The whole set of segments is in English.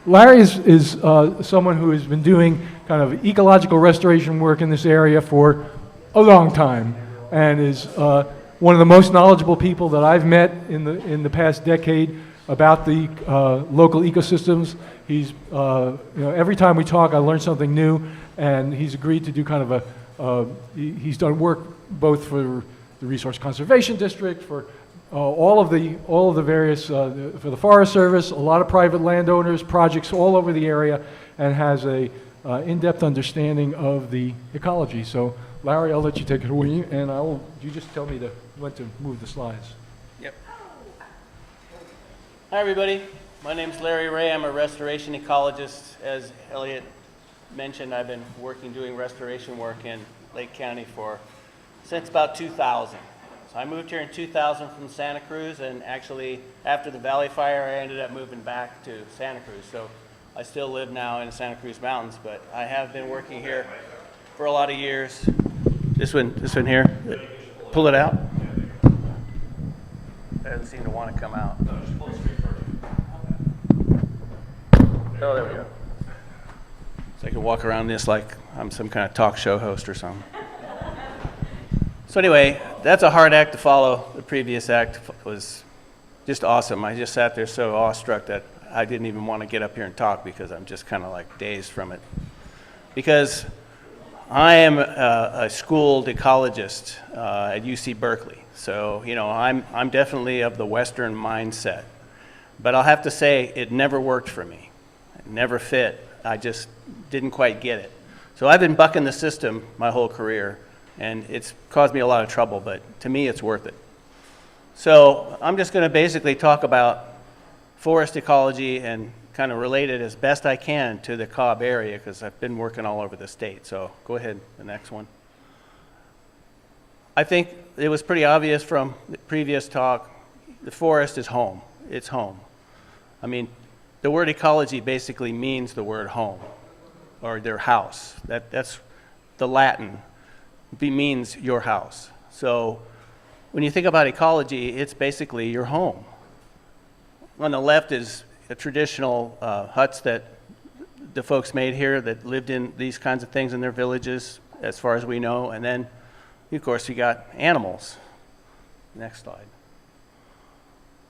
Larry is someone who has been doing kind of ecological restoration work in this area for a long time, and is one of the most knowledgeable people that I've met in the past decade about the local ecosystems. He's every time we talk, I learn something new, and he's agreed to do kind of he's done work both for the Resource Conservation District, for all of the various for the Forest Service, a lot of private landowners, projects all over the area, and has a in-depth understanding of the ecology. So, Larry, I'll let you take it away, and you just tell me when to move the slides. Yep. Hi, everybody. My name's Larry Ray. I'm a restoration ecologist. As Elliot mentioned, I've been doing restoration work in Lake County since about 2000. So I moved here in 2000 from Santa Cruz, and actually after the Valley Fire, I ended up moving back to Santa Cruz. So I still live now in the Santa Cruz Mountains, but I have been working here for a lot of years. This one here, pull it out. It doesn't seem to want to come out. Oh, there we go. So I can walk around this like I'm some kind of talk show host or something. So anyway, that's a hard act to follow. The previous act was just awesome. I just sat there so awestruck that I didn't even want to get up here and talk because I'm just kind of like dazed from it. Because I am a schooled ecologist at UC Berkeley. So, I'm definitely of the Western mindset. But I'll have to say, it never worked for me. It never fit. I just didn't quite get it. So I've been bucking the system my whole career, and it's caused me a lot of trouble, but to me, it's worth it. So I'm just going to basically talk about forest ecology and kind of relate it as best I can to the Cobb area, because I've been working all over the state. So go ahead, the next one. I think it was pretty obvious from the previous talk, the forest is home. It's home. I mean, the word ecology basically means the word home, or their house. That's the Latin. It means your house. So when you think about ecology, it's basically your home. On the left is a traditional huts that the folks made here that lived in these kinds of things in their villages, as far as we know. And then, of course, you got animals. Next slide.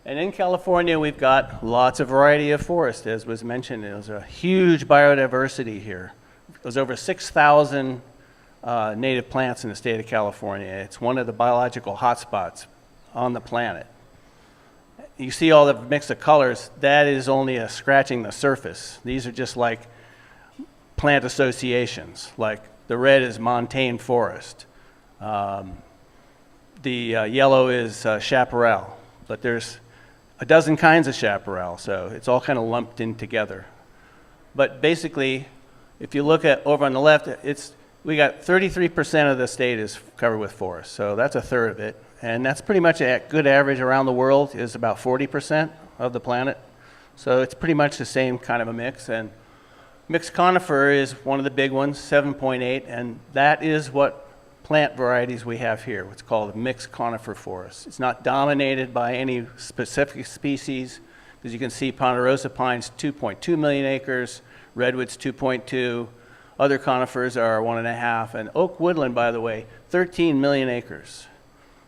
And in California, we've got lots of variety of forest, as was mentioned. There's a huge biodiversity here. There's over 6,000 native plants in the state of California. It's one of the biological hotspots on the planet. You see all the mix of colors, that is only scratching the surface. These are just like plant associations, like the red is montane forest. The yellow is chaparral, but there's a dozen kinds of chaparral, so it's all kind of lumped in together. But basically, if you look at over on the left, we got 33% of the state is covered with forest, so that's a third of it. And that's pretty much a good average around the world, is about 40% of the planet. So it's pretty much the same kind of a mix. And mixed conifer is one of the big ones, 7.8, and that is what plant varieties we have here, what's called a mixed conifer forest. It's not dominated by any specific species, because you can see ponderosa pines, 2.2 million acres, redwoods, 2.2, other conifers are 1.5, and oak woodland, by the way, 13 million acres.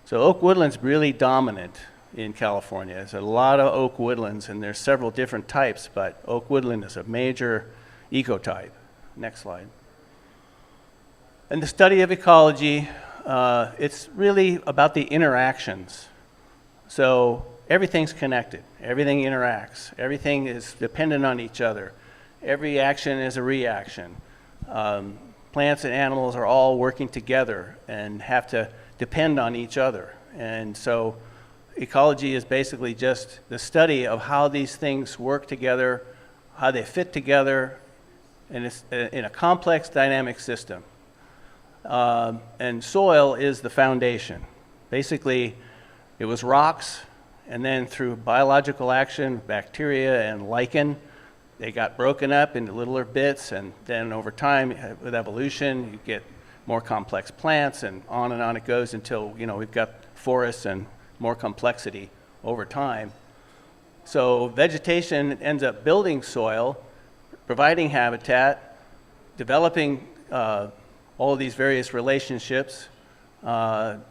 So oak woodland's really dominant in California. There's a lot of oak woodlands, and there's several different types, but oak woodland is a major ecotype. Next slide. And the study of ecology, it's really about the interactions. So everything's connected. Everything interacts. Everything is dependent on each other. Every action is a reaction. Plants and animals are all working together and have to depend on each other. And so ecology is basically just the study of how these things work together, how they fit together, and it's in a complex dynamic system. And soil is the foundation. Basically, it was rocks, and then through biological action, bacteria and lichen, they got broken up into littler bits, and then over time, with evolution, you get more complex plants, and on it goes until, we've got forests and more complexity over time. So vegetation ends up building soil, providing habitat, developing all of these various relationships. The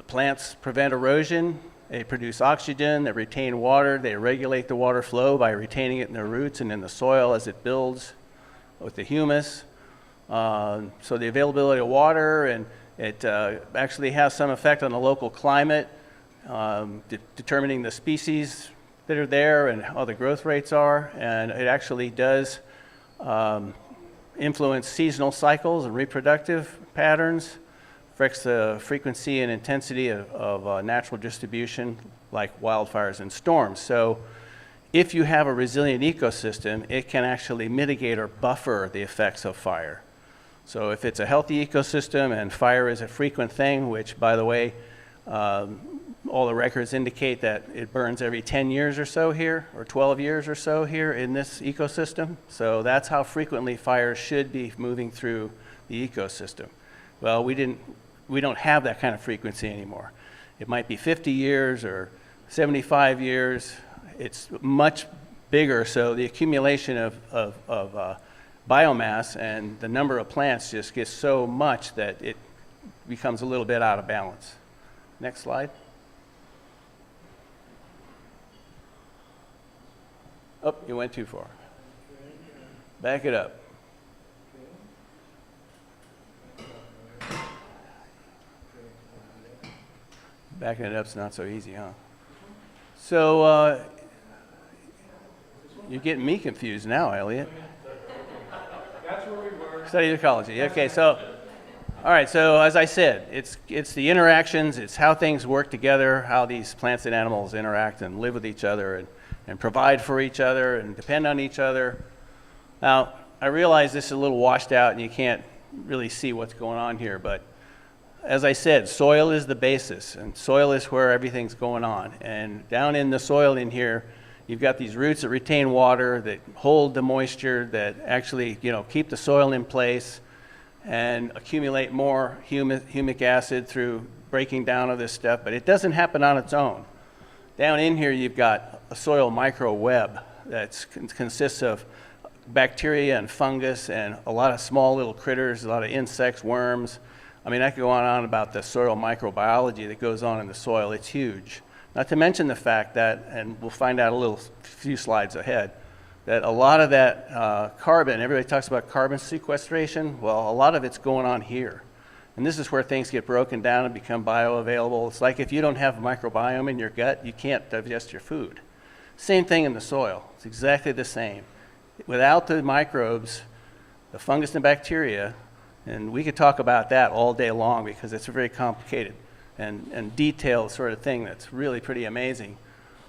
plants prevent erosion, they produce oxygen, they retain water, they regulate the water flow by retaining it in their roots and in the soil as it builds with the humus. So the availability of water, and it actually has some effect on the local climate, determining the species that are there and how the growth rates are, and it actually does influence seasonal cycles and reproductive patterns, affects the frequency and intensity of natural distribution like wildfires and storms. So if you have a resilient ecosystem, it can actually mitigate or buffer the effects of fire. So if it's a healthy ecosystem and fire is a frequent thing, which by the way, all the records indicate that it burns every 10 years or so here, or 12 years or so here in this ecosystem. So that's how frequently fires should be moving through the ecosystem. Well, we don't have that kind of frequency anymore. It might be 50 years or 75 years. It's much bigger, so the accumulation of biomass and the number of plants just gets so much that it becomes a little bit out of balance. Next slide. Oh, you went too far. Back it up. Backing it up's not so easy, huh? So you're getting me confused now, Elliot. That's where we were. Study ecology. Okay, so all right. So as I said, it's the interactions. It's how things work together, how these plants and animals interact and live with each other and provide for each other and depend on each other. Now, I realize this is a little washed out and you can't really see what's going on here, but as I said, soil is the basis, and soil is where everything's going on. And down in the soil in here, you've got these roots that retain water, that hold the moisture, that actually, keep the soil in place and accumulate more humic acid through breaking down of this stuff, but it doesn't happen on its own. Down in here, you've got a soil microweb that consists of bacteria and fungus and a lot of small little critters, a lot of insects, worms. I mean, I could go on about the soil microbiology that goes on in the soil. It's huge. Not to mention the fact that, and we'll find out a few slides ahead, that a lot of that carbon, everybody talks about carbon sequestration. Well, a lot of it's going on here. And this is where things get broken down and become bioavailable. It's like if you don't have a microbiome in your gut, you can't digest your food. Same thing in the soil. It's exactly the same. Without the microbes, the fungus and bacteria, and we could talk about that all day long because it's a very complicated and detailed sort of thing that's really pretty amazing.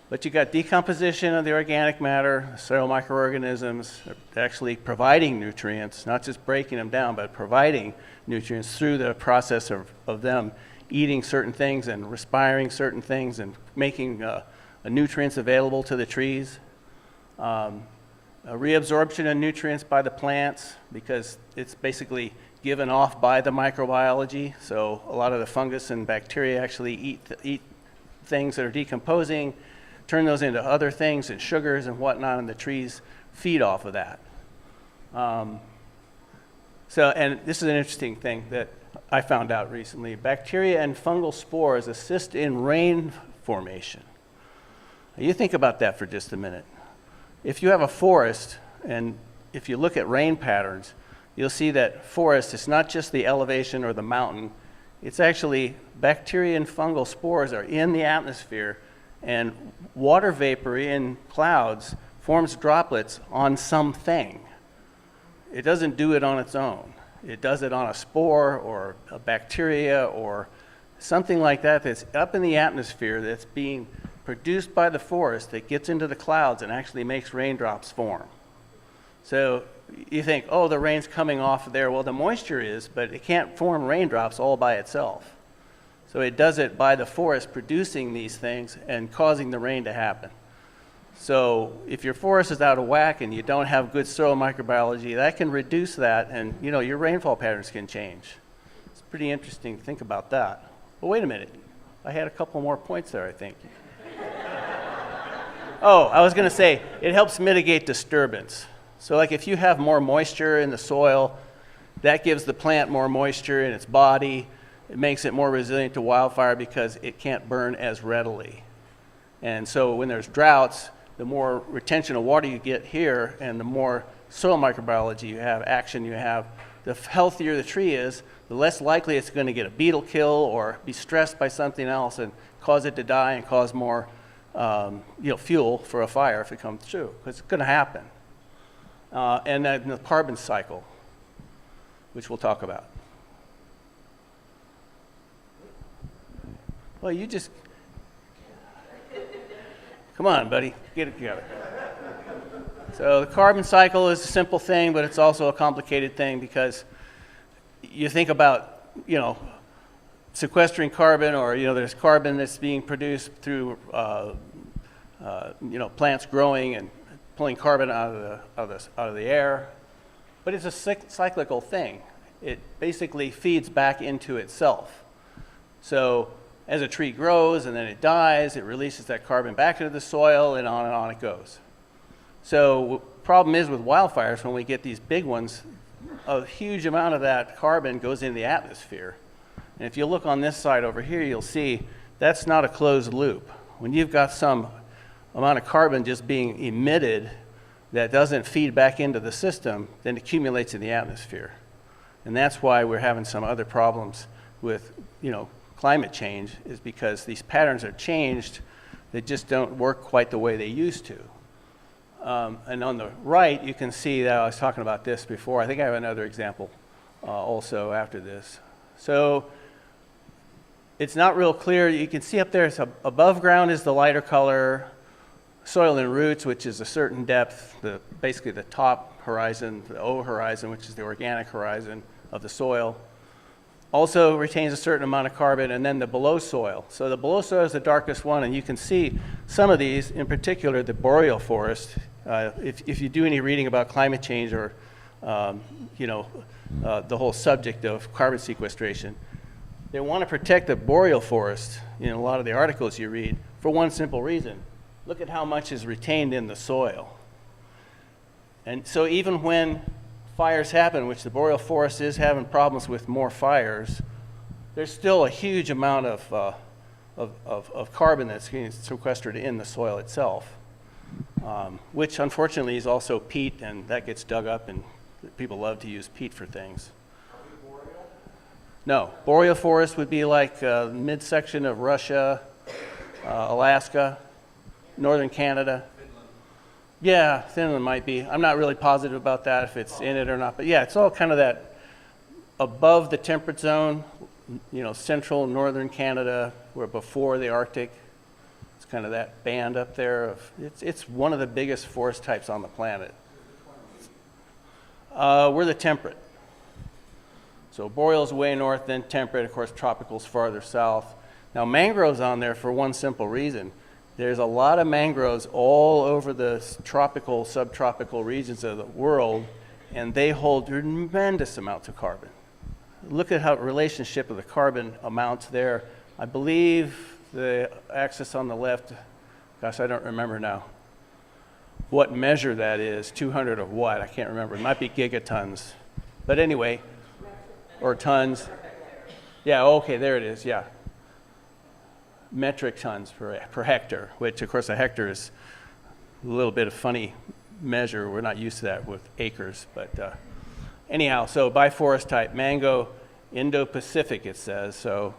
But you got decomposition of the organic matter, soil microorganisms actually providing nutrients, not just breaking them down, but providing nutrients through the process of them eating certain things and respiring certain things and making nutrients available to the trees. A reabsorption of nutrients by the plants because it's basically given off by the microbiology. So a lot of the fungus and bacteria actually eat things that are decomposing, turn those into other things and sugars and whatnot, and the trees feed off of that. And this is an interesting thing that I found out recently. Bacteria and fungal spores assist in rain formation. Now, you think about that for just a minute. If you have a forest, and if you look at rain patterns, you'll see that forest is not just the elevation or the mountain, it's actually bacteria and fungal spores are in the atmosphere, and water vapor in clouds forms droplets on something. It doesn't do it on its own. It does it on a spore or a bacteria or something like that that's up in the atmosphere that's being produced by the forest that gets into the clouds and actually makes raindrops form. So you think, oh, the rain's coming off of there. Well, the moisture is, but it can't form raindrops all by itself. So it does it by the forest producing these things and causing the rain to happen. So if your forest is out of whack and you don't have good soil microbiology, that can reduce that, and your rainfall patterns can change. It's pretty interesting to think about that. But wait a minute. I had a couple more points there, I think. Oh, I was going to say, it helps mitigate disturbance. So like if you have more moisture in the soil, that gives the plant more moisture in its body. It makes it more resilient to wildfire because it can't burn as readily. And so when there's droughts, the more retention of water you get here and the more soil microbiology you have, action you have, the healthier the tree is, the less likely it's going to get a beetle kill or be stressed by something else and cause it to die and cause more fuel for a fire if it comes true, because it's going to happen. And then the carbon cycle, which we'll talk about. Well, you just, come on, buddy, get it together. So the carbon cycle is a simple thing, but it's also a complicated thing because you think about, sequestering carbon, or, there's carbon that's being produced through, plants growing and pulling carbon out of the air. But it's a cyclical thing. It basically feeds back into itself. So as a tree grows and then it dies, it releases that carbon back into the soil, and on it goes. So problem is with wildfires, when we get these big ones, a huge amount of that carbon goes into the atmosphere. And if you look on this side over here, you'll see that's not a closed loop. When you've got some amount of carbon just being emitted that doesn't feed back into the system, then it accumulates in the atmosphere. And that's why we're having some other problems with, climate change, is because these patterns are changed that just don't work quite the way they used to. And on the right, you can see that I was talking about this before. I think I have another example also after this. So it's not real clear. You can see up there, above ground is the lighter color, soil and roots, which is a certain depth, basically the top horizon, the O horizon, which is the organic horizon of the soil. Also retains a certain amount of carbon, and then the below soil. So the below soil is the darkest one, and you can see some of these, in particular the boreal forest. If you do any reading about climate change or the whole subject of carbon sequestration, they want to protect the boreal forest in a lot of the articles you read for one simple reason. Look at how much is retained in the soil. And so even when fires happen, which the boreal forest is having problems with more fires, there's still a huge amount of carbon that's getting sequestered in the soil itself, which unfortunately is also peat, and that gets dug up, and people love to use peat for things. No, boreal forest would be like midsection of Russia, Alaska, northern Canada. Yeah, Finland might be. I'm not really positive about that, if it's in it or not. But yeah, it's all kind of that above the temperate zone, central northern Canada, where before the Arctic. It's kind of that band up there. It's one of the biggest forest types on the planet. We're the temperate. So boreal's way north, then temperate. Of course, tropical's farther south. Now mangrove's on there for one simple reason. There's a lot of mangroves all over the tropical, subtropical regions of the world, and they hold tremendous amounts of carbon. Look at how the relationship of the carbon amounts there. I believe the axis on the left, gosh, I don't remember now what measure that is, 200 of what, I can't remember. It might be gigatons. But anyway, or tons. Yeah, okay, there it is, yeah. Metric tons per hectare, which of course a hectare is a little bit of funny measure. We're not used to that with acres, but anyhow, so by forest type, mango, Indo-Pacific it says, so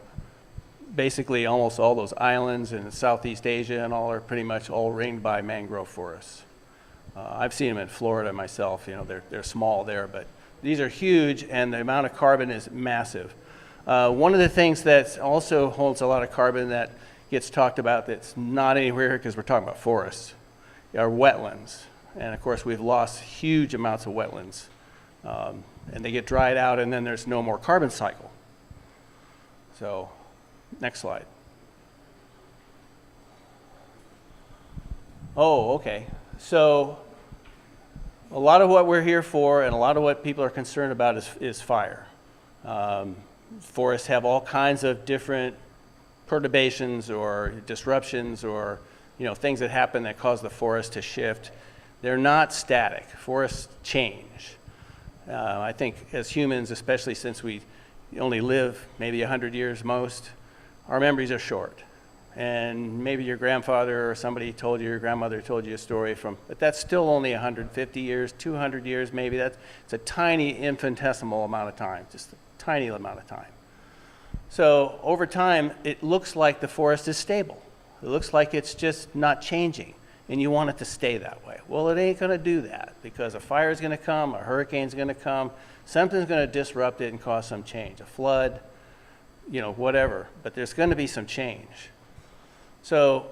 basically almost all those islands in Southeast Asia and all are pretty much all ringed by mangrove forests. I've seen them in Florida myself, they're small there, but these are huge, and the amount of carbon is massive. One of the things that also holds a lot of carbon that gets talked about that's not anywhere here because we're talking about forests are wetlands. And of course, we've lost huge amounts of wetlands. And they get dried out, and then there's no more carbon cycle. So, next slide. Oh, okay. So, a lot of what we're here for and a lot of what people are concerned about is fire. Forests have all kinds of different perturbations or disruptions or things that happen that cause the forest to shift. They're not static. Forests change. I think as humans, especially since we only live maybe 100 years most, our memories are short. And maybe your grandfather or somebody told you, your grandmother told you a story but that's still only 150 years, 200 years maybe. It's a tiny infinitesimal amount of time, just a tiny amount of time. So over time, it looks like the forest is stable. It looks like it's just not changing, and you want it to stay that way. Well, it ain't gonna do that, because a fire is gonna come, a hurricane's gonna come, something's gonna disrupt it and cause some change, a flood, whatever, but there's gonna be some change. So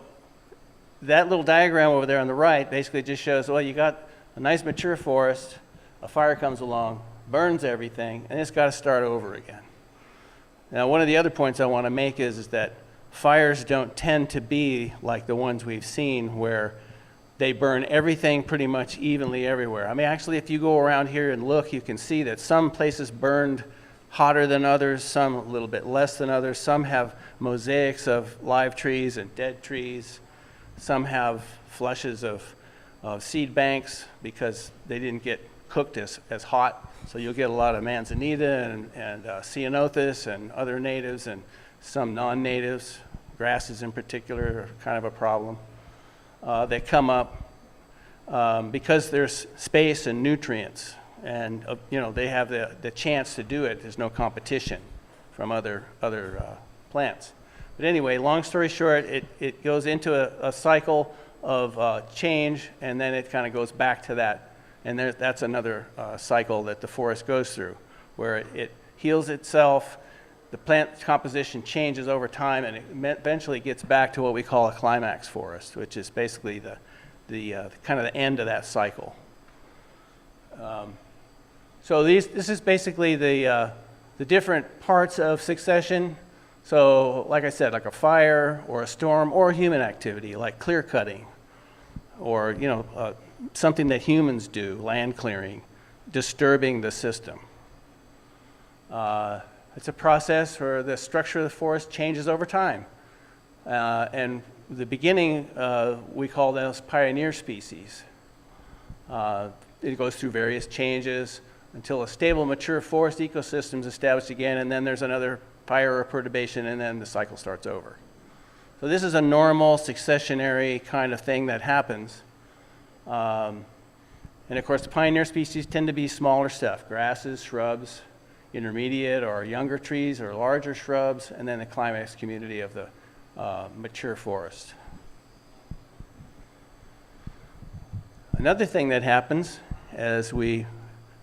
that little diagram over there on the right basically just shows, well, you got a nice mature forest, a fire comes along, burns everything, and it's got to start over again. Now, one of the other points I want to make is that fires don't tend to be like the ones we've seen where they burn everything pretty much evenly everywhere. I mean, actually, if you go around here and look, you can see that some places burned hotter than others, some a little bit less than others. Some have mosaics of live trees and dead trees. Some have flushes of seed banks because they didn't get cooked as hot. So you'll get a lot of manzanita and ceanothus and other natives and some non-natives. Grasses in particular are kind of a problem. That come up because there's space and nutrients. And they have the chance to do it. There's no competition from other plants. But anyway, long story short, it goes into a cycle of change, and then it kind of goes back to that. And that's another cycle that the forest goes through, where it heals itself, the plant composition changes over time, and it eventually gets back to what we call a climax forest, which is basically the kind of the end of that cycle. So this is basically the different parts of succession. So like I said, like a fire or a storm or human activity, like clear cutting, or something that humans do, land clearing, disturbing the system. It's a process where the structure of the forest changes over time. And the beginning, we call those pioneer species. It goes through various changes until a stable, mature forest ecosystem is established again, and then there's another fire or perturbation, and then the cycle starts over. So this is a normal successionary kind of thing that happens. And of course, the pioneer species tend to be smaller stuff, grasses, shrubs, intermediate or younger trees or larger shrubs, and then the climax community of the mature forest. Another thing that happens as we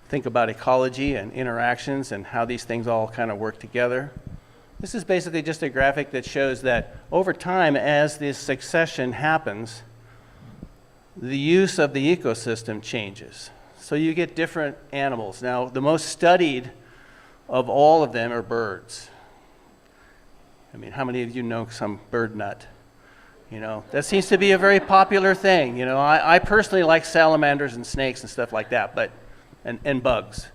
think about ecology and interactions and how these things all kind of work together. This is basically just a graphic that shows that over time, as this succession happens, the use of the ecosystem changes. So you get different animals. Now, the most studied of all of them are birds. I mean, how many of you know some bird nut? That seems to be a very popular thing. I personally like salamanders and snakes and stuff like that, and bugs,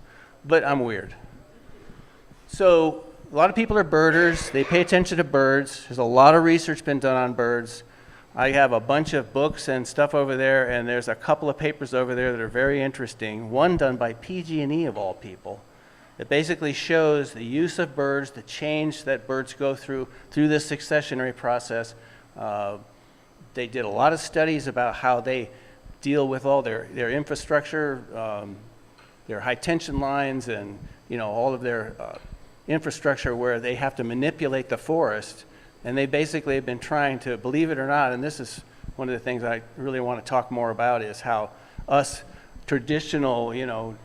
but I'm weird. So a lot of people are birders. They pay attention to birds. There's a lot of research been done on birds. I have a bunch of books and stuff over there, and there's a couple of papers over there that are very interesting. One done by PG&E of all people, that basically shows the use of birds, the change that birds go through this successionary process. They did a lot of studies about how they deal with all their infrastructure, their high tension lines, and all of their infrastructure where they have to manipulate the forest. And they basically have been trying to, believe it or not, and this is one of the things I really want to talk more about, is how us traditional,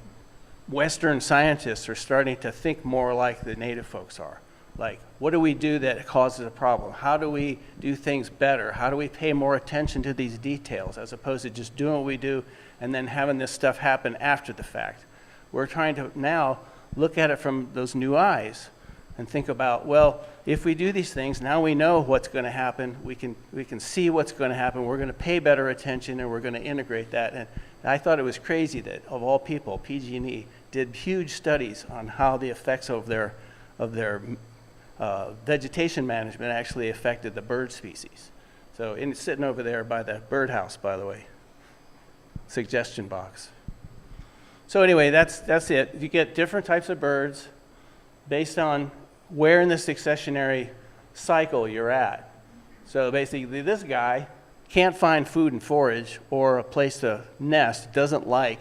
Western scientists are starting to think more like the native folks are. Like, what do we do that causes a problem? How do we do things better? How do we pay more attention to these details as opposed to just doing what we do and then having this stuff happen after the fact? We're trying to now look at it from those new eyes and think about, well, if we do these things, now we know what's going to happen. We can see what's going to happen. We're going to pay better attention, and we're going to integrate that. And I thought it was crazy that, of all people, PG&E did huge studies on how the effects of their vegetation management actually affected the bird species. So, and it's sitting over there by the birdhouse, by the way. suggestion box. So anyway, that's it. You get different types of birds based on where in the successionary cycle you're at. So basically, this guy can't find food and forage or a place to nest, doesn't like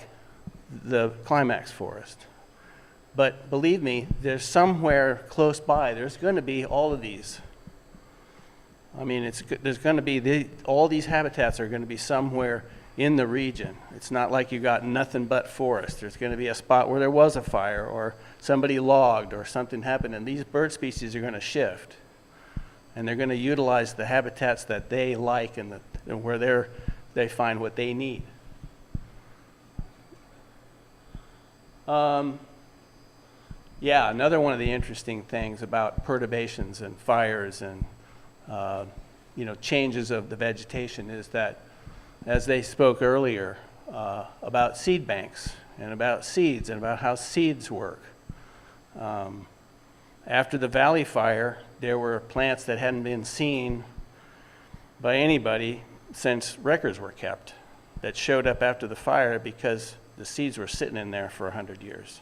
the climax forest. But believe me, there's somewhere close by, there's going to be all of these. I mean, there's going to be, all these habitats are going to be somewhere in the region. It's not like you got nothing but forest. There's going to be a spot where there was a fire or somebody logged or something happened, and these bird species are going to shift. And they're going to utilize the habitats that they like and where they find what they need. Yeah, another one of the interesting things about perturbations and fires and changes of the vegetation is that, as they spoke earlier, about seed banks and about seeds and about how seeds work. After the Valley Fire, there were plants that hadn't been seen by anybody since records were kept that showed up after the fire because the seeds were sitting in there for 100 years,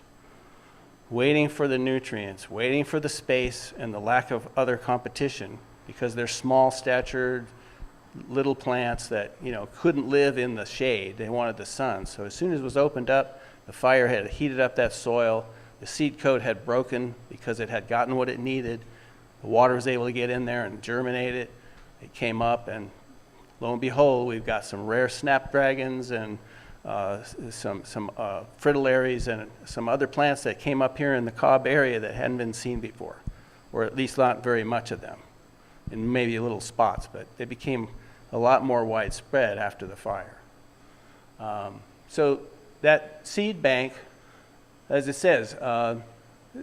waiting for the nutrients, waiting for the space and the lack of other competition because they're small-statured little plants that couldn't live in the shade. They wanted the sun. So as soon as it was opened up, the fire had heated up that soil. The seed coat had broken because it had gotten what it needed. The water was able to get in there and germinate it. It came up, and lo and behold, we've got some rare snapdragons and some fritillaries and some other plants that came up here in the Cobb area that hadn't been seen before, or at least not very much of them, in maybe little spots, but they became a lot more widespread after the fire. So that seed bank, as it says,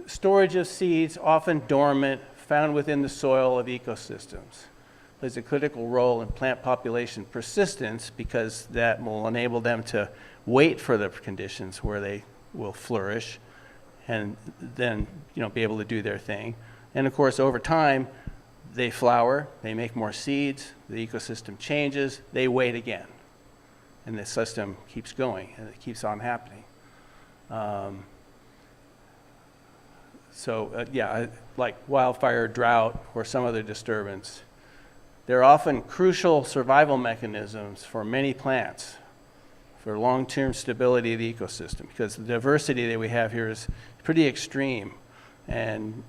storage of seeds, often dormant, found within the soil of ecosystems, plays a critical role in plant population persistence because that will enable them to wait for the conditions where they will flourish and then be able to do their thing. And of course, over time, they flower, they make more seeds, the ecosystem changes, they wait again. And the system keeps going, and it keeps on happening. Like wildfire, drought, or some other disturbance, they're often crucial survival mechanisms for many plants for long-term stability of the ecosystem because the diversity that we have here is pretty extreme. And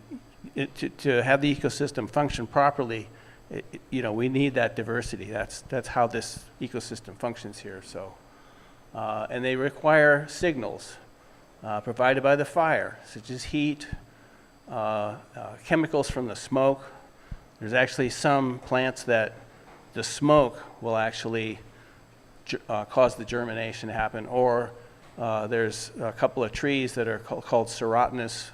to have the ecosystem function properly, we need that diversity. That's how this ecosystem functions here. So, and they require signals provided by the fire, such as heat, chemicals from the smoke. There's actually some plants that the smoke will actually cause the germination to happen, or there's a couple of trees that are called serotinous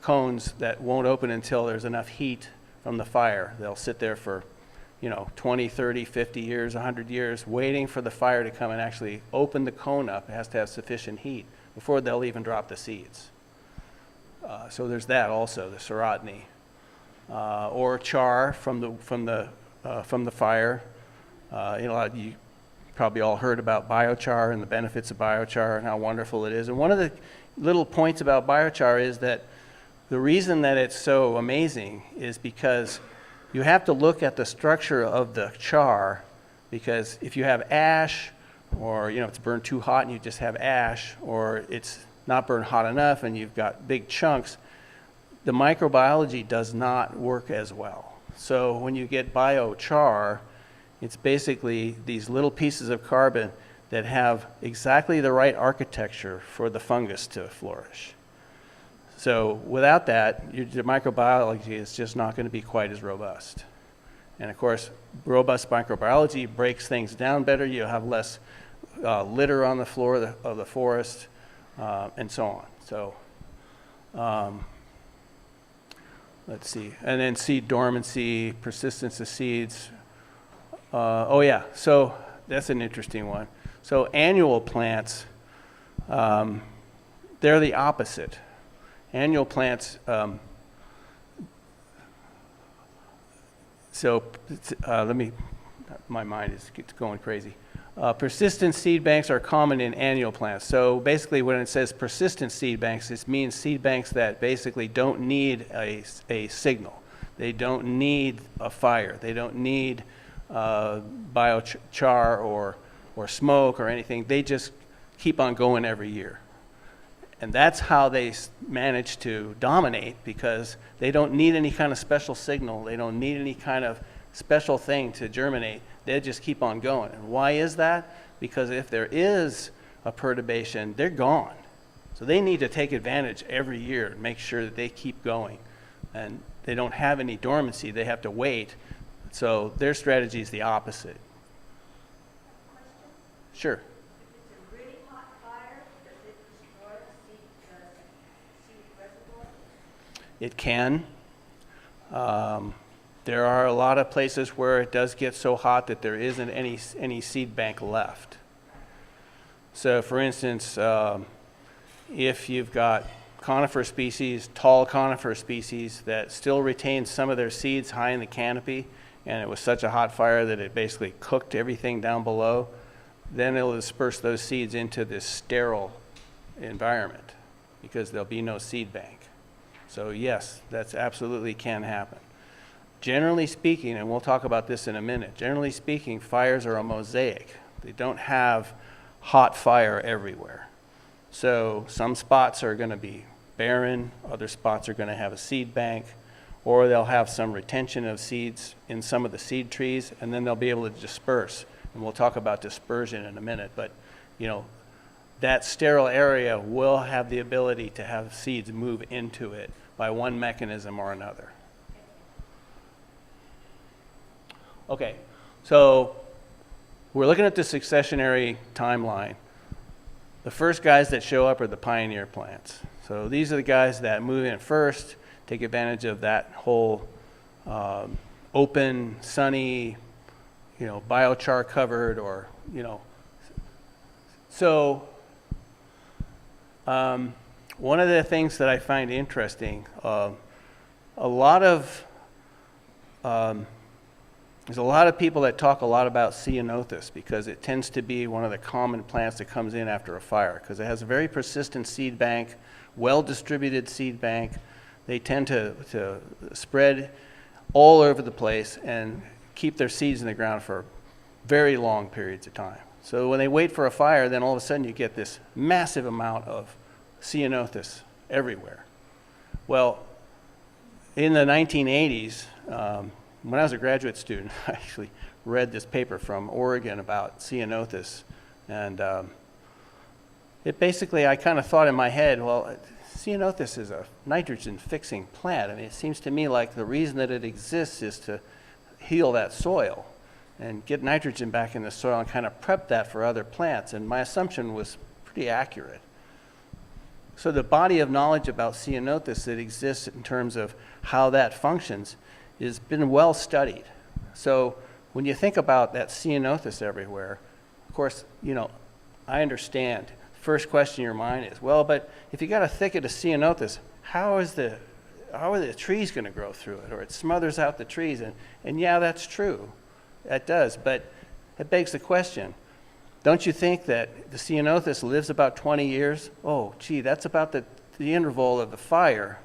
cones that won't open until there's enough heat from the fire. They'll sit there for 20, 30, 50 years, 100 years, waiting for the fire to come and actually open the cone up. It has to have sufficient heat before they'll even drop the seeds. So there's that also, the serotiny. Or char from the fire. You probably all heard about biochar and the benefits of biochar and how wonderful it is. And one of the little points about biochar is that the reason that it's so amazing is because you have to look at the structure of the char, because if you have ash, or it's burned too hot and you just have ash, or it's not burned hot enough and you've got big chunks, the microbiology does not work as well. So when you get biochar, it's basically these little pieces of carbon that have exactly the right architecture for the fungus to flourish. So without that, the microbiology is just not going to be quite as robust. And of course, robust microbiology breaks things down better. You have less litter on the floor of the forest, and so on. So let's see. And then seed dormancy, persistence of seeds. So that's an interesting one. So annual plants, they're the opposite. Annual plants, my mind is going crazy. Persistent seed banks are common in annual plants. So basically when it says persistent seed banks, it means seed banks that basically don't need a signal. They don't need a fire. They don't need biochar or smoke or anything. They just keep on going every year. And that's how they manage to dominate, because they don't need any kind of special signal. They don't need any kind of special thing to germinate. They just keep on going. And why is that? Because if there is a perturbation, they're gone. So they need to take advantage every year and make sure that they keep going. And they don't have any dormancy. They have to wait. So their strategy is the opposite. Sure. If it's a really hot fire, does it destroy the seed reservoir? It can. There are a lot of places where it does get so hot that there isn't any seed bank left. So for instance, if you've got conifer species, tall conifer species that still retain some of their seeds high in the canopy, and it was such a hot fire that it basically cooked everything down below, then it'll disperse those seeds into this sterile environment because there'll be no seed bank. So yes, that's absolutely can happen. Generally speaking, and we'll talk about this in a minute, generally speaking, fires are a mosaic. They don't have hot fire everywhere. So some spots are going to be barren, other spots are going to have a seed bank, or they'll have some retention of seeds in some of the seed trees, and then they'll be able to disperse. And we'll talk about dispersion in a minute, but that sterile area will have the ability to have seeds move into it by one mechanism or another. Okay, so we're looking at the successionary timeline. The first guys that show up are the pioneer plants. So these are the guys that move in first, take advantage of that whole open, sunny, biochar covered, or, So one of the things that I find interesting, there's a lot of people that talk a lot about ceanothus because it tends to be one of the common plants that comes in after a fire because it has a very persistent seed bank, well-distributed seed bank. They tend to spread all over the place and keep their seeds in the ground for very long periods of time. So when they wait for a fire, then all of a sudden you get this massive amount of ceanothus everywhere. Well, in the 1980s, when I was a graduate student, I actually read this paper from Oregon about ceanothus, and it basically, I kind of thought in my head, well, ceanothus is a nitrogen-fixing plant. I mean, it seems to me like the reason that it exists is to heal that soil and get nitrogen back in the soil and kind of prep that for other plants, and my assumption was pretty accurate. So the body of knowledge about ceanothus that exists in terms of how that functions has been well studied. So when you think about that ceanothus everywhere, of course, I understand. First question in your mind is, well, but if you got a thicket of ceanothus, how are the trees going to grow through it? Or it smothers out the trees. And yeah, that's true. That does. But it begs the question, don't you think that the ceanothus lives about 20 years? Oh, gee, that's about the interval of the fire.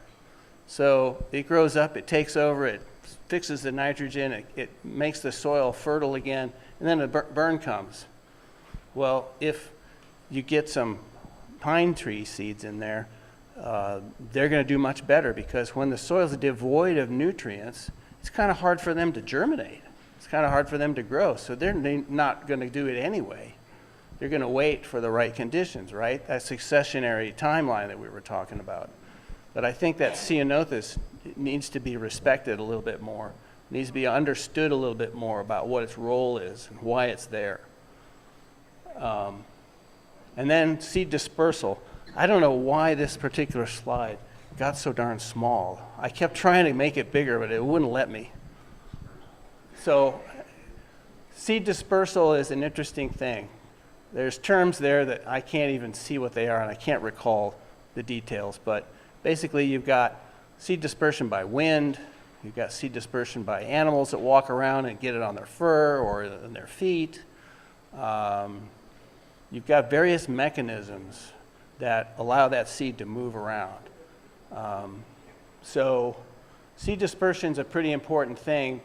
So it grows up, it takes over, it fixes the nitrogen, it makes the soil fertile again, and then a burn comes. Well, if you get some pine tree seeds in there, they're going to do much better because when the soil is devoid of nutrients, it's kind of hard for them to germinate. It's kind of hard for them to grow, so they're not going to do it anyway. They're going to wait for the right conditions, right? That successionary timeline that we were talking about. But I think that ceanothus needs to be respected a little bit more. It needs to be understood a little bit more about what its role is and why it's there. And then seed dispersal. I don't know why this particular slide got so darn small. I kept trying to make it bigger, but it wouldn't let me. So seed dispersal is an interesting thing. There's terms there that I can't even see what they are, and I can't recall the details, but basically you've got seed dispersion by wind, you've got seed dispersion by animals that walk around and get it on their fur or in their feet. You've got various mechanisms that allow that seed to move around. So seed dispersion is a pretty important thing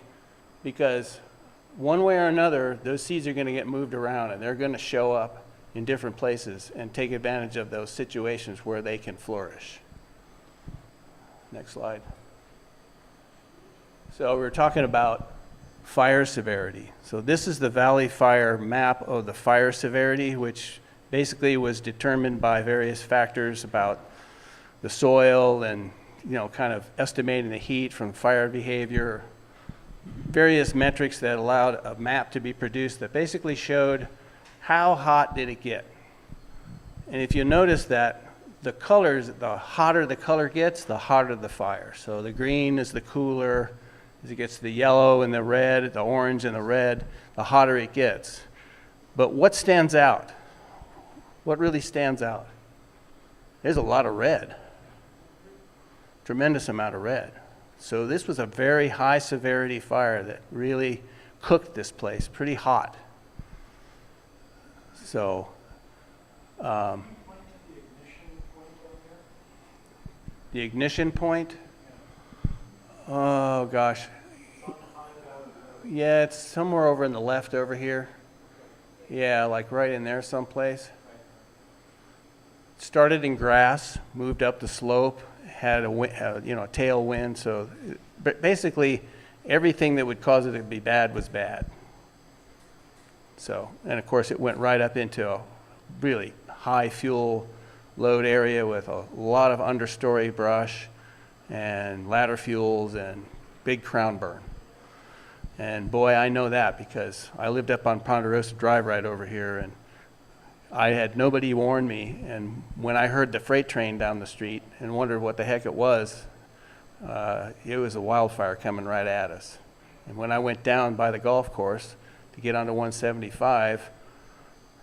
because one way or another, those seeds are going to get moved around and they're going to show up in different places and take advantage of those situations where they can flourish. Next slide. So we're talking about fire severity. So this is the Valley Fire map of the fire severity, which basically was determined by various factors about the soil and, kind of estimating the heat from fire behavior, various metrics that allowed a map to be produced that basically showed how hot did it get. And if you notice that the colors, the hotter the color gets, the hotter the fire. So the green is the cooler. As it gets to the yellow and the red, the orange and the red, the hotter it gets. But what stands out? What really stands out? There's a lot of red. Tremendous amount of red. So this was a very high severity fire that really cooked this place pretty hot. So, the ignition point? Oh gosh. Yeah, it's somewhere over in the left over here. Yeah, like right in there someplace. Started in grass, moved up the slope, had a tailwind. So basically everything that would cause it to be bad was bad. So, and of course it went right up into a really high fuel load area with a lot of understory brush and ladder fuels and big crown burn. And boy, I know that because I lived up on Ponderosa Drive right over here, and I had nobody warn me. And when I heard the freight train down the street and wondered what the heck it was a wildfire coming right at us. And when I went down by the golf course to get onto 175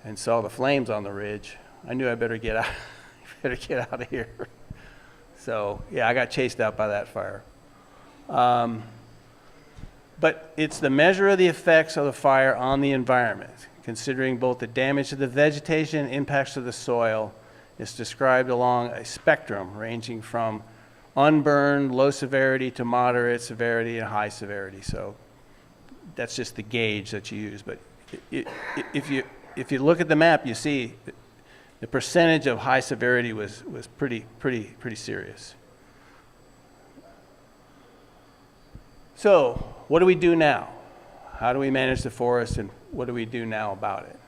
and saw the flames on the ridge, I knew I better get out, out of here. So yeah, I got chased out by that fire. But it's the measure of the effects of the fire on the environment, considering both the damage to the vegetation and impacts to the soil. It's described along a spectrum ranging from unburned, low severity to moderate severity and high severity. So that's just the gauge that you use. But if you look at the map, you see the percentage of high severity was pretty serious. So what do we do now? How do we manage the forest, and what do we do now about it?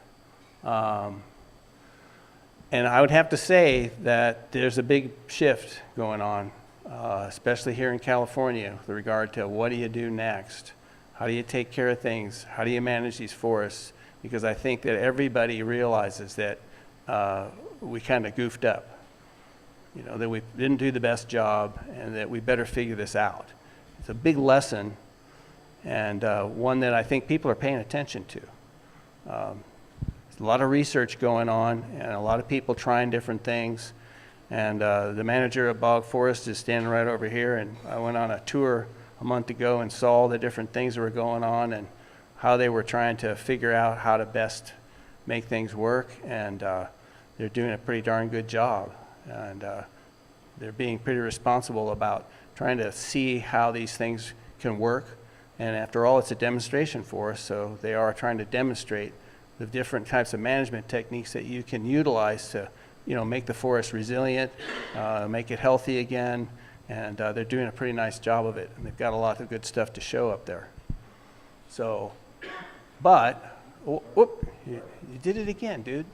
And I would have to say that there's a big shift going on, especially here in California, with regard to what do you do next? How do you take care of things? How do you manage these forests? Because I think that everybody realizes that we kind of goofed up, that we didn't do the best job, and that we better figure this out. It's a big lesson, and one that I think people are paying attention to. There's a lot of research going on, and a lot of people trying different things. And the manager of Bog Forest is standing right over here, and I went on a tour a month ago and saw all the different things that were going on and how they were trying to figure out how to best make things work. And they're doing a pretty darn good job. And they're being pretty responsible about trying to see how these things can work. And after all, it's a demonstration for us, so they are trying to demonstrate the different types of management techniques that you can utilize to, make the forest resilient, make it healthy again, and they're doing a pretty nice job of it, and they've got a lot of good stuff to show up there. So, but, whoop, you did it again, dude.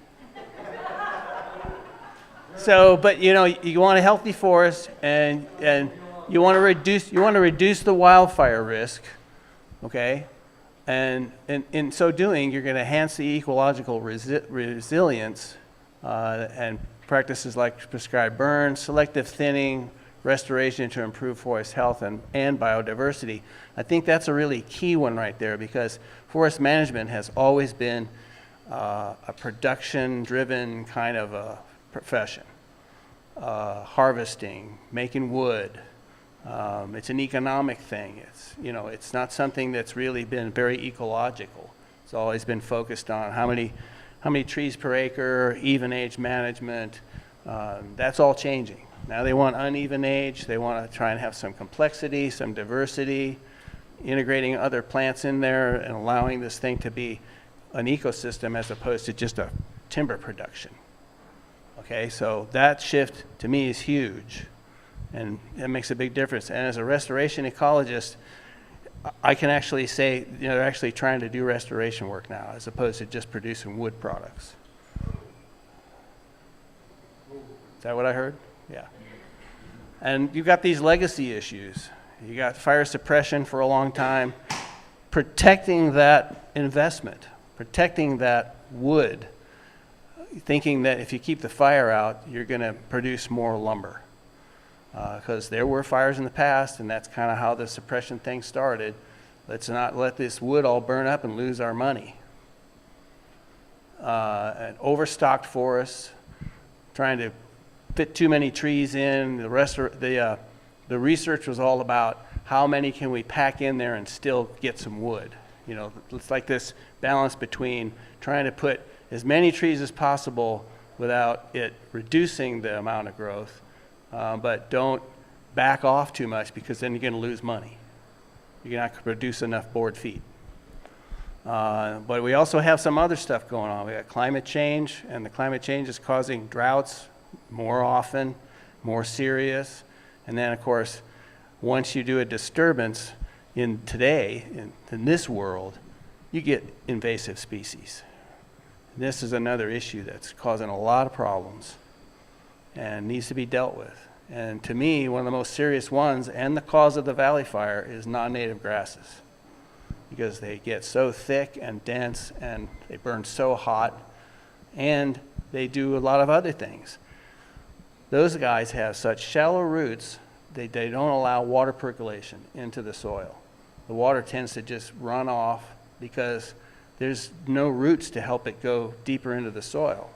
So, but you want a healthy forest, and you want to reduce the wildfire risk, okay? And in so doing, you're going to enhance the ecological resilience and practices like prescribed burn, selective thinning, restoration to improve forest health and biodiversity. I think that's a really key one right there, because forest management has always been a production-driven kind of a profession. Harvesting, making wood. It's an economic thing. It's not something that's really been very ecological. It's always been focused on how many trees per acre, even age management. That's all changing. Now they want uneven age. They want to try and have some complexity, some diversity, integrating other plants in there and allowing this thing to be an ecosystem as opposed to just a timber production. Okay, so that shift to me is huge, and it makes a big difference. And as a restoration ecologist, I can actually say, you know, they're actually trying to do restoration work now as opposed to just producing wood products. Is that what I heard? Yeah. And you've got these legacy issues. You got fire suppression for a long time, protecting that investment, protecting that wood, thinking that if you keep the fire out, you're going to produce more lumber. Because there were fires in the past, and that's kind of how the suppression thing started. Let's not let this wood all burn up and lose our money. And overstocked forests, trying to fit too many trees in. The research was all about how many can we pack in there and still get some wood. You know, it's like this balance between trying to put as many trees as possible without it reducing the amount of growth, but don't back off too much because then you're going to lose money. You're not going to produce enough board feet. But we also have some other stuff going on. We got climate change, and the climate change is causing droughts more often, more serious. And then, of course, once you do a disturbance in this world, you get invasive species. This is another issue that's causing a lot of problems and needs to be dealt with. And to me, one of the most serious ones, and the cause of the valley fire, is non-native grasses, because they get so thick and dense and they burn so hot, and they do a lot of other things. Those guys have such shallow roots, they don't allow water percolation into the soil. The water tends to just run off because there's no roots to help it go deeper into the soil.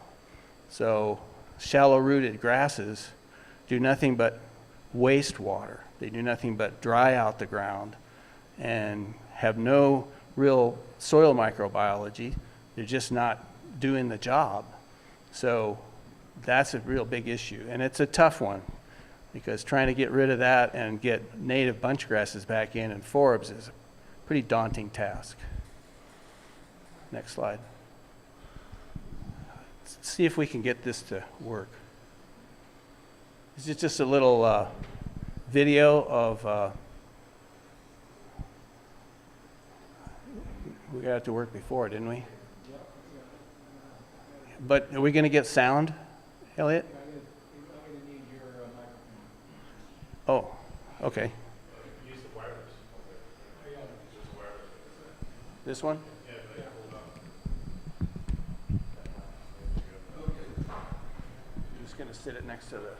So shallow-rooted grasses do nothing but waste water. They do nothing but dry out the ground and have no real soil microbiology. They're just not doing the job. So that's a real big issue, and it's a tough one, because trying to get rid of that and get native bunch grasses back in forbs is a pretty daunting task. Next slide. Let's see if we can get this to work. This is just a little video of, we got it to work before, didn't we? But are we going to get sound, Elliot? Oh, okay. Use the wireless. This one? I'm just going to sit it next to the...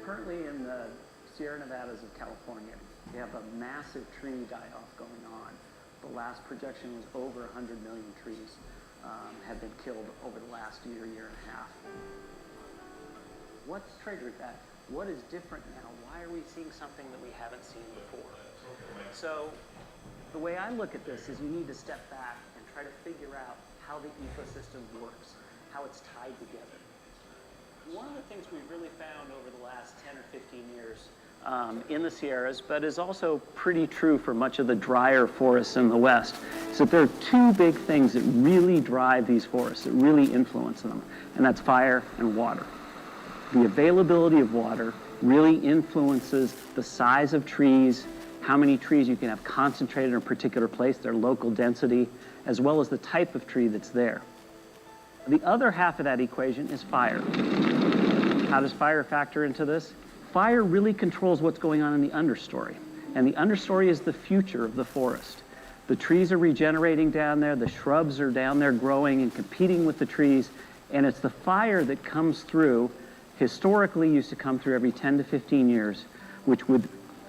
Currently in the Sierra Nevadas of California, we have a massive tree die-off going on. The last projection was over 100 million trees have been killed over the last year and a half. What's triggered that? What is different now? Why are we seeing something that we haven't seen before? So the way I look at this is you need to step back and try to figure out how the ecosystem works, how it's tied together. One of the things we've really found over the last 10 or 15 years in the Sierras, but is also pretty true for much of the drier forests in the West, is that there are two big things that really drive these forests, that really influence them, and that's fire and water. The availability of water really influences the size of trees, how many trees you can have concentrated in a particular place, their local density, as well as the type of tree that's there. The other half of that equation is fire. How does fire factor into this? Fire really controls what's going on in the understory. And the understory is the future of the forest. The trees are regenerating down there, the shrubs are down there growing and competing with the trees, and it's the fire that comes through, historically used to come through every 10 to 15 years, which would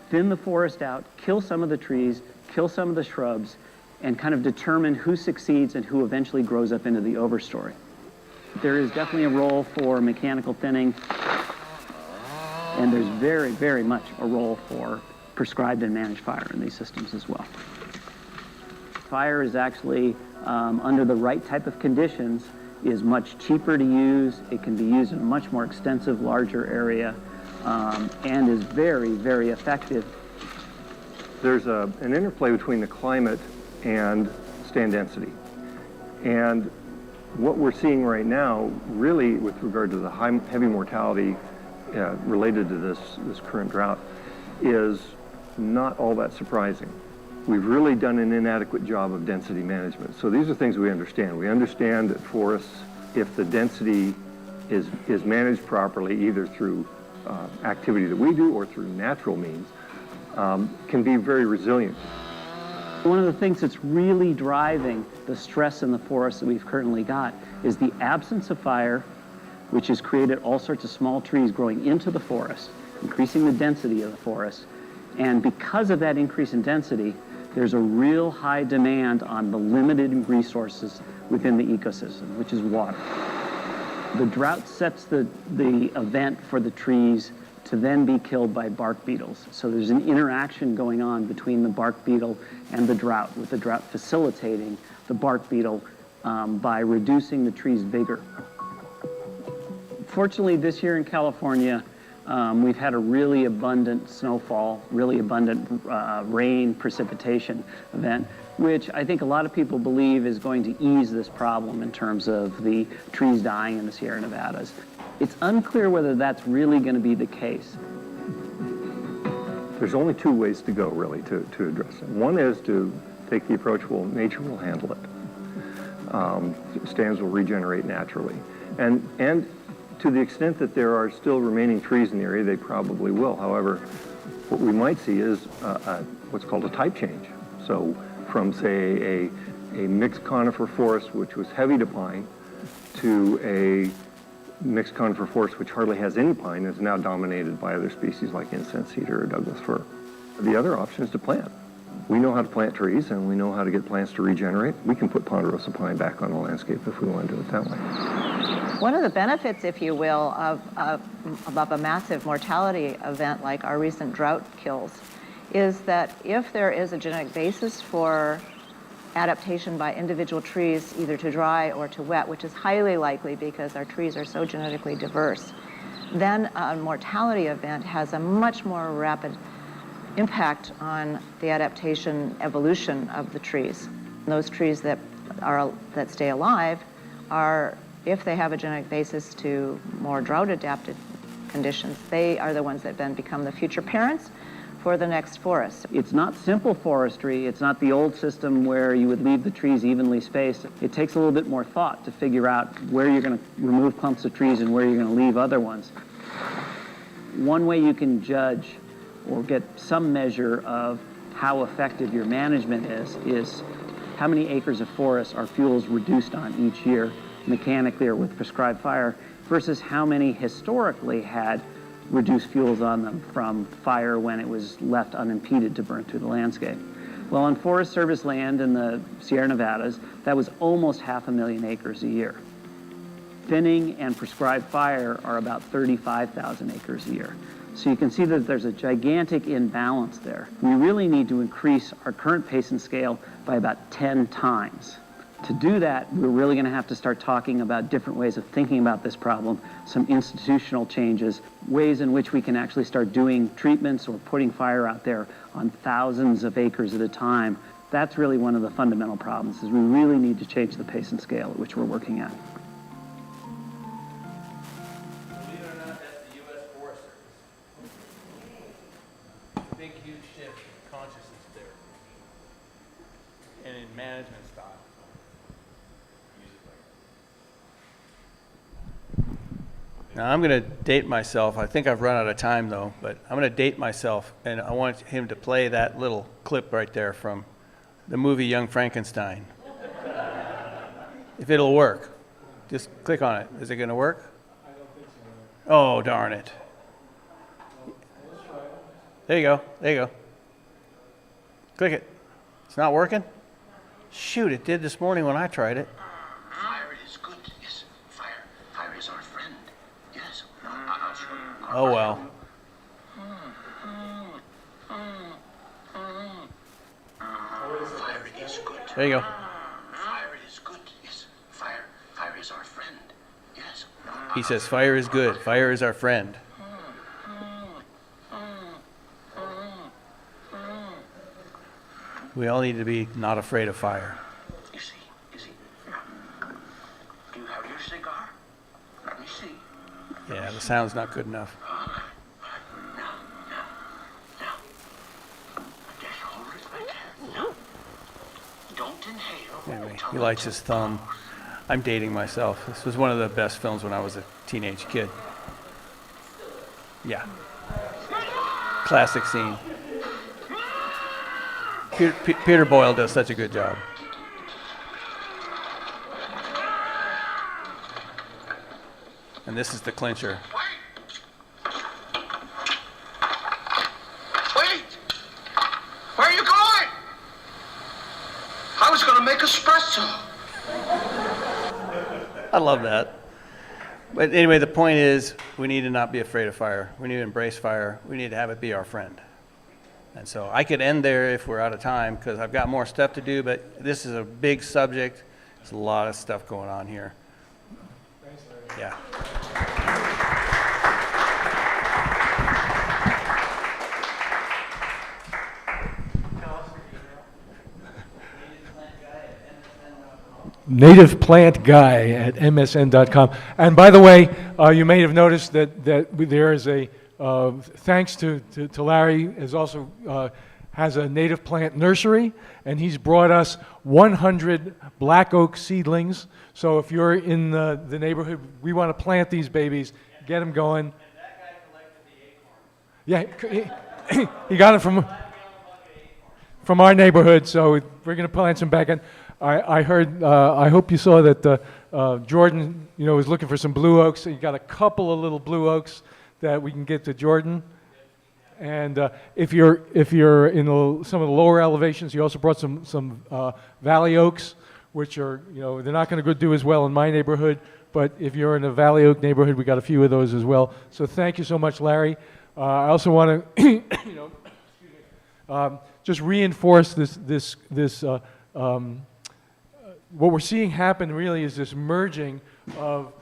thin the forest out, kill some of the trees, kill some of the shrubs, and kind of determine who succeeds and who eventually grows up into the overstory. There is definitely a role for mechanical thinning, and there's very, very much a role for prescribed and managed fire in these systems as well. Fire is actually, under the right type of conditions, is much cheaper to use. It can be used in a much more extensive, larger area, and is very, very effective. There's an interplay between the climate and stand density. And what we're seeing right now, really with regard to the heavy mortality related to this current drought, is not all that surprising. We've really done an inadequate job of density management. So these are things we understand. We understand that forests, if the density is managed properly, either through activity that we do or through natural means, can be very resilient. One of the things that's really driving the stress in the forest that we've currently got is the absence of fire, which has created all sorts of small trees growing into the forest, increasing the density of the forest. And because of that increase in density, there's a real high demand on the limited resources within the ecosystem, which is water. The drought sets the event for the trees to then be killed by bark beetles. So there's an interaction going on between the bark beetle and the drought, with the drought facilitating the bark beetle by reducing the tree's vigor. Fortunately, this year in California, we've had a really abundant snowfall, really abundant rain precipitation event, which I think a lot of people believe is going to ease this problem in terms of the trees dying in the Sierra Nevadas. It's unclear whether that's really going to be the case. There's only two ways to go, really, to address it. One is to take the approach, well, nature will handle it. Stands will regenerate naturally. And to the extent that there are still remaining trees in the area, they probably will. However, what we might see is what's called a type change. So from, say, a mixed conifer forest, which was heavy to pine, to a mixed conifer forest which hardly has any pine, is now dominated by other species like incense cedar or Douglas fir. The other option is to plant. We know how to plant trees, and we know how to get plants to regenerate. We can put ponderosa pine back on the landscape if we want to do it that way. One of the benefits, if you will, of a massive mortality event like our recent drought kills is that if there is a genetic basis for adaptation by individual trees, either to dry or to wet, which is highly likely because our trees are so genetically diverse, then a mortality event has a much more rapid impact on the adaptation evolution of the trees. And those trees that stay alive are, if they have a genetic basis to more drought-adapted conditions, they are the ones that then become the future parents for the next forest. It's not simple forestry. It's not the old system where you would leave the trees evenly spaced. It takes a little bit more thought to figure out where you're going to remove clumps of trees and where you're going to leave other ones. One way you can judge or get some measure of how effective your management is how many acres of forest are fuels reduced on each year, mechanically or with prescribed fire, versus how many historically had reduced fuels on them from fire when it was left unimpeded to burn through the landscape. Well, on Forest Service land in the Sierra Nevadas, that was almost 500,000 acres a year. Thinning and prescribed fire are about 35,000 acres a year. So you can see that there's a gigantic imbalance there. We really need to increase our current pace and scale by about 10 times. To do that, we're really going to have to start talking about different ways of thinking about this problem, some institutional changes, ways in which we can actually start doing treatments or putting fire out there on thousands of acres at a time. That's really one of the fundamental problems, is we really need to change the pace and scale at which we're working at. Believe it or not, that's the U.S. Forest Service. It's a big, huge shift in consciousness there and in management style. Now, I'm going to date myself. I think I've run out of time, though, but I'm going to date myself, and I want him to play that little clip right there from the movie Young Frankenstein. If it'll work. Just click on it. Is it going to work? I don't think so. Oh, darn it. There you go. There you go. Click it. It's not working? Shoot, it did this morning when I tried it. Fire is good, yes. Fire is our friend. Yes. I'll show you. Oh, well. Fire is good. There you go. Fire is good, yes. Fire is our friend. Yes. He says, fire is good. Fire is our friend. We all need to be not afraid of fire. You see. Do you have your cigar? Let me see. Yeah, the sound's not good enough. Now. Just hold it right there. Now. Don't inhale. Anyway, Till he the lights his tip thumb. powers. I'm dating myself. This was one of the best films when I was a teenage kid. Yeah. Classic scene. Peter Boyle does such a good job. And this is the clincher. Wait! Where are you going? I was going to make espresso. I love that. But anyway, the point is, we need to not be afraid of fire. We need to embrace fire. We need to have it be our friend. And so I could end there if we're out of time, because I've got more stuff to do, but this is a big subject. There's a lot of stuff going on here. Thanks, Larry. Yeah. Native Plant Guy at MSN.com. And by the way, you may have noticed that there is a, thanks to Larry, is also has a native plant nursery, and he's brought us 100 black oak seedlings. So if you're in the neighborhood, we want to plant these babies, get them going. And that guy collected the acorns. Yeah, he got it from our neighborhood, so we're going to plant some back in. I heard, I hope you saw that Jordan, was looking for some blue oaks. So you got a couple of little blue oaks that we can get to Jordan. And if you're in some of the lower elevations, you also brought some valley oaks, which are, they're not going to do as well in my neighborhood. But if you're in a valley oak neighborhood, we got a few of those as well. So thank you so much, Larry. I also want to, just reinforce this. What we're seeing happen really is this merging of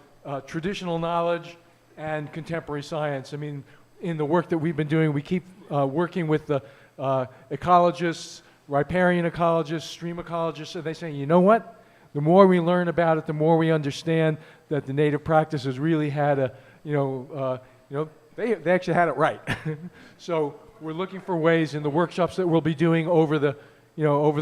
traditional knowledge and contemporary science. I mean, in the work that we've been doing, we keep working with the ecologists, riparian ecologists, stream ecologists, and they say, you know what? The more we learn about it, the more we understand that the native practices really had a, they actually had it right. So we're looking for ways in the workshops that we'll be doing over the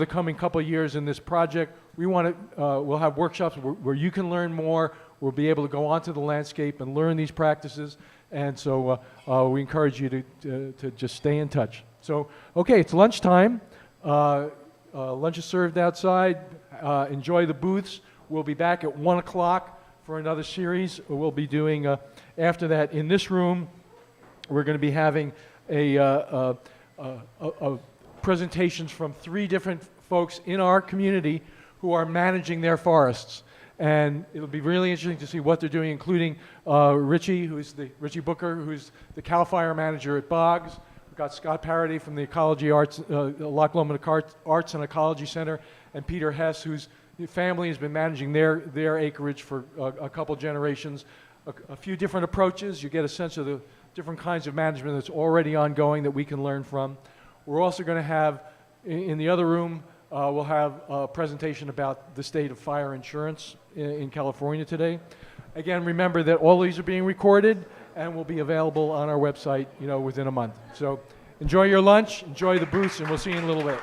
coming couple of years in this project. We'll have workshops where you can learn more. We'll be able to go onto the landscape and learn these practices. And so we encourage you to just stay in touch. So, okay, it's lunchtime. Lunch is served outside. Enjoy the booths. We'll be back at 1 o'clock for another series. We'll be doing, after that, in this room, we're going to be having a presentations from 3 different folks in our community who are managing their forests. And it'll be really interesting to see what they're doing, including Richie Booker, who's the CAL FIRE manager at Boggs. We've got Scott Parody from the Ecology Arts, Loch Lomond Arts and Ecology Center, and Peter Hess, whose family has been managing their acreage for a couple generations. A few different approaches. You get a sense of the different kinds of management that's already ongoing that we can learn from. We're also going to have, in the other room, we'll have a presentation about the state of fire insurance in California today. Again, remember that all these are being recorded and will be available on our website, within a month. So enjoy your lunch, enjoy the booths, and we'll see you in a little bit.